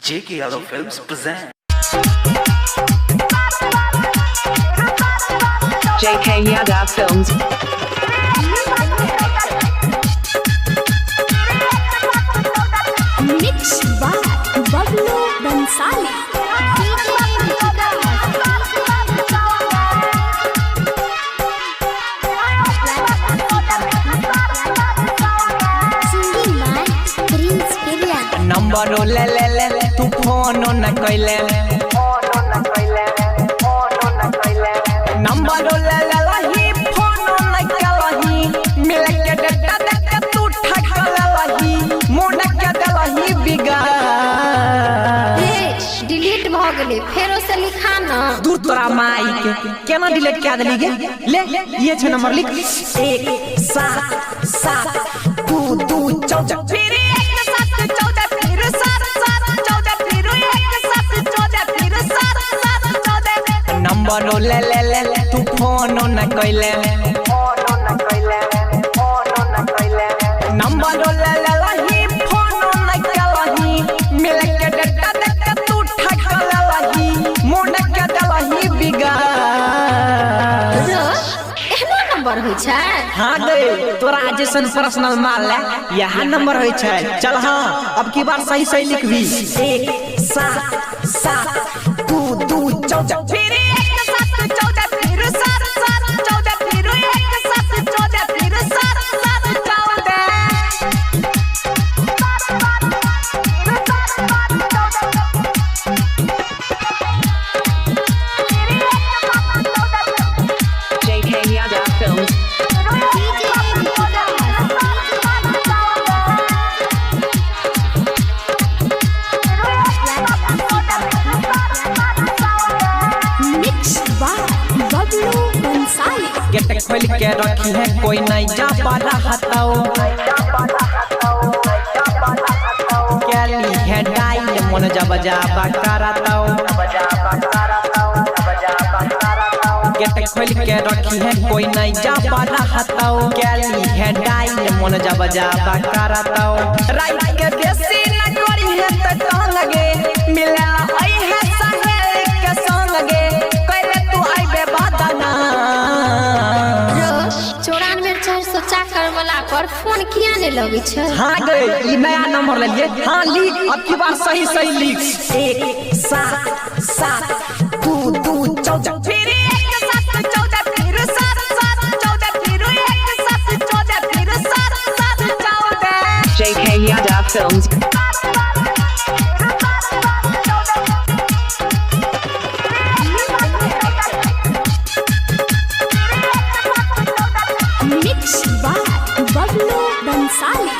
J.K. Yadav Films present J.K. Yadav Films. Mixed by Bablu Bansali. Singing by Prince Kirian. Number ले ले ले तू phone न कइले नंबर ले ले लही फोन न कलही मिल के डेटा देख तू ठक लही मुंड के दलही बिगा डिलीट भ गेले फेरो से लिखा न दूर तोरा माई के केना डिलीट कर देली गे ले ये छ नंबर लिख 1 7 7 2 2 14 फिर 1 7 14 फिर 7 7 14 फिर 1 7 14 फिर 7 7 14 नंबर ले ले ले तू फोन न कइले नंबर ले ले लही फोन न कलही मिल के डेटा देख तू ठक लही मुंड के दलही बिगा एहनो नंबर होय छै। हाँ दे तोरा जैसन पर्सनल माल ले यह नंबर होय छै। चल हाँ अब की बार सही सही लिखबी 1 7 7 2 2 14 फिर 1 7 14 फिर 7 7 14 फिर 1 7 14 फिर 7 7 14 J.K. Yadav Films. Mixed by Bablu Bansali. Gate खोल के रखी है कोई नहीं जा पा रहा तो कैली है डाइल मन जब जाबा करता गेट खोल के रखी है कोई नहीं जा पा रहा तो कैली है डाइल मन जब जाबा करता रात के बेसी न करी है तो लगे मिला आई है सहेली के संग लगे कहले तू आइबे बादना 94 चाकर वाला पर फोन किया ने लगे छै। हाँ गए ये नया नंबर ले लिए हाँ लिख अब की बार सही सही लिख 1 7 7 2 2 14 फिर 1 7 14 फिर 7 7 14 फिर 1 7 14 फिर 7 7 14 J.K. Yadav Films. Mixed by Bablu Bansali.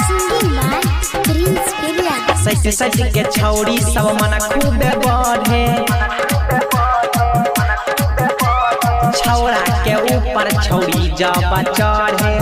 Singing by Prince Kirian. सच सच के छौड़ी सब मन खूब बढ़े छौड़ा के ऊपर छौड़ी जब चढ़े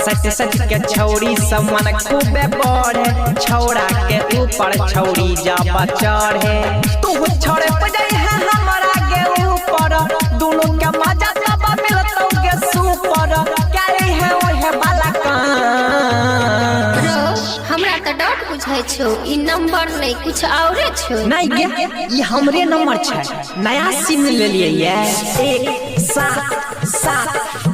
सच सच के छौड़ी सब मन खूब बढ़े छौड़ा के ऊपर छौड़ी जब चढ़े तू छोड़े पड़े है हमारा के ऊपर दोनों के मजा जब मिलतौ के सुपर क्या है ओहे वाला हमरा त डाउट बुझाइ छौ ई नंबर नै कुछ औरे छौ। नहीं गे ये हमरे नंबर छै नया सिम ले लिए ये 1 7 7